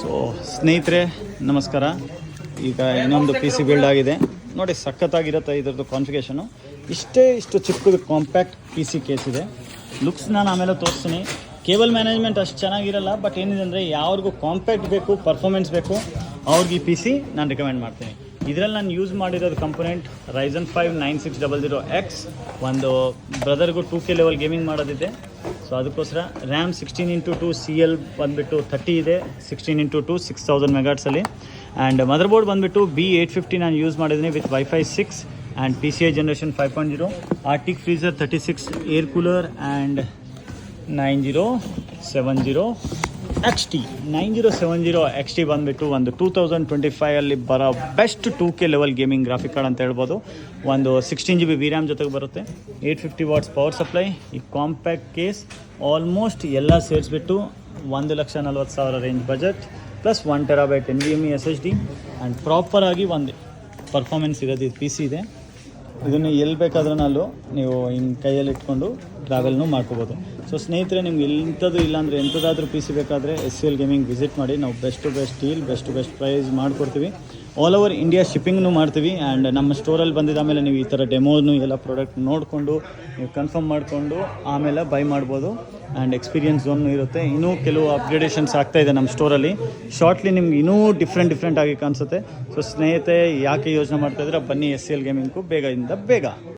So ಸ್ನೇಹಿತರೆ ನಮಸ್ಕಾರ. ಈಗ ಇನ್ನೊಂದು ಪಿ ಸಿ ಬಿಲ್ಡ್ ಆಗಿದೆ ನೋಡಿ, ಸಖತ್ತಾಗಿರುತ್ತೆ ಇದರದ್ದು ಕಾನ್ಫಿಗೇಷನು. ಇಷ್ಟು ಚಿಕ್ಕದು ಕಾಂಪ್ಯಾಕ್ಟ್ ಪಿ ಸಿ ಕೇಸ್ ಇದೆ. ಲುಕ್ಸ್ ನಾನು ಆಮೇಲೆ ತೋರಿಸ್ತೀನಿ. ಕೇಬಲ್ ಮ್ಯಾನೇಜ್ಮೆಂಟ್ ಅಷ್ಟು ಚೆನ್ನಾಗಿರಲ್ಲ, ಬಟ್ ಏನಿದೆ ಅಂದರೆ ಯಾವ್ರಿಗೂ ಕಾಂಪ್ಯಾಕ್ಟ್ ಬೇಕು, ಪರ್ಫಾರ್ಮೆನ್ಸ್ ಬೇಕು, ಅವ್ರಿಗೆ ಈ ಪಿ ಸಿ ನಾನು ರಿಕಮೆಂಡ್ ಮಾಡ್ತೀನಿ. ಇದರಲ್ಲಿ ನಾನು ಯೂಸ್ ಮಾಡಿರೋದು ಕಂಪೋನೆಂಟ್ Ryzen 5 9600X. ಒಂದು ಬ್ರದರ್ಗೂ 2K ಲೆವೆಲ್ ಗೇಮಿಂಗ್ ಮಾಡೋದಿದೆ, ಸೊ ಅದಕ್ಕೋಸ್ಕರ ರ್ಯಾಮ್ 16x2 CL ಬಂದುಬಿಟ್ಟು 30 ಇದೆ, 16x2 6000 ಮೆಗಾಟ್ಸಲ್ಲಿ. ಆ್ಯಂಡ್ ಮದರ್ ಬೋರ್ಡ್ ಬಂದುಬಿಟ್ಟು B850 ನಾನು ಯೂಸ್ ಮಾಡಿದ್ದೀನಿ with Wi-Fi 6 and PCI generation 5.0, Arctic Freezer 36, air cooler and 9070XT ಬಂದುಬಿಟ್ಟು ಒಂದು 2025 ಬರೋ best 2K level gaming graphic card ಅಂತ ಹೇಳ್ಬೋದು. ಒಂದು 16GB VRAM ಜೊತೆಗೆ ಬರುತ್ತೆ, 850 ವಾಟ್ಸ್ ಪವರ್ ಸಪ್ಲೈ. ಈ ಕಾಂಪ್ಯಾಕ್ಟ್ ಕೇಸ್ ಆಲ್ಮೋಸ್ಟ್ ಎಲ್ಲ ಸೇರಿಸ್ಬಿಟ್ಟು 1,40,000 range budget plus 1 TB NVMe SSD and ಪ್ರಾಪರಾಗಿ ಒಂದು ಪರ್ಫಾರ್ಮೆನ್ಸ್ ಇರೋದು ಇದು ಪಿ ಸಿ ಇದೆ. ಇದನ್ನು ಎಲ್ಲಿ ಬೇಕಾದ್ರೂ ನೀವು ಹಿಂಗೆ ಕೈಯಲ್ಲಿ ಇಟ್ಕೊಂಡು ಟ್ರಾವೆಲ್ನೂ ಮಾಡ್ಕೋಬೋದು. ಸೊ ಸ್ನೇಹಿತರೆ, ನಿಮ್ಗೆ ಇಂಥದ್ದು ಇಲ್ಲಾಂದರೆ ಎಂಥದ್ದಾದ್ರೂ ಪಿ ಸಿ ಬೇಕಾದರೆ SCL ಗೇಮಿಂಗ್ ವಿಸಿಟ್ ಮಾಡಿ. ನಾವು ಬೆಸ್ಟ್ ಡೀಲ್, ಬೆಸ್ಟ್ ಪ್ರೈಸ್ ಮಾಡಿಕೊಡ್ತೀವಿ. ಆಲ್ ಓವರ್ ಇಂಡಿಯಾ ಶಿಪ್ಪಿಂಗ್ನು ಮಾಡ್ತೀವಿ. ಆ್ಯಂಡ್ ನಮ್ಮ ಸ್ಟೋರಲ್ಲಿ ಬಂದಿದ್ದ ಮೇಲೆ ನೀವು ಈ ಥರ ಡೆಮೋನು ಎಲ್ಲ ಪ್ರಾಡಕ್ಟ್ ನೋಡಿಕೊಂಡು ನೀವು ಕನ್ಫರ್ಮ್ ಮಾಡಿಕೊಂಡು ಆಮೇಲೆ ಬೈ ಮಾಡ್ಬೋದು. ಆ್ಯಂಡ್ ಎಕ್ಸ್ಪೀರಿಯನ್ಸ್ ಝೋನ್ ಇರುತ್ತೆ. ಇನ್ನೂ ಕೆಲವು ಅಪ್ಗ್ರೇಡೇಷನ್ಸ್ ಆಗ್ತಾಯಿದೆ ನಮ್ಮ ಸ್ಟೋರಲ್ಲಿ. ಶಾರ್ಟ್ಲಿ ನಿಮ್ಗೆ ಇನ್ನೂ ಡಿಫ್ರೆಂಟ್ ಆಗಿ ಕಾಣಿಸುತ್ತೆ. ಸೊ ಸ್ನೇಹಿತರೆ, ಯಾಕೆ ಯೋಚನೆ ಮಾಡ್ತಾಯಿದ್ರೆ ಬನ್ನಿ SCL ಗೇಮಿಂಗ್ಗೂ ಬೇಗ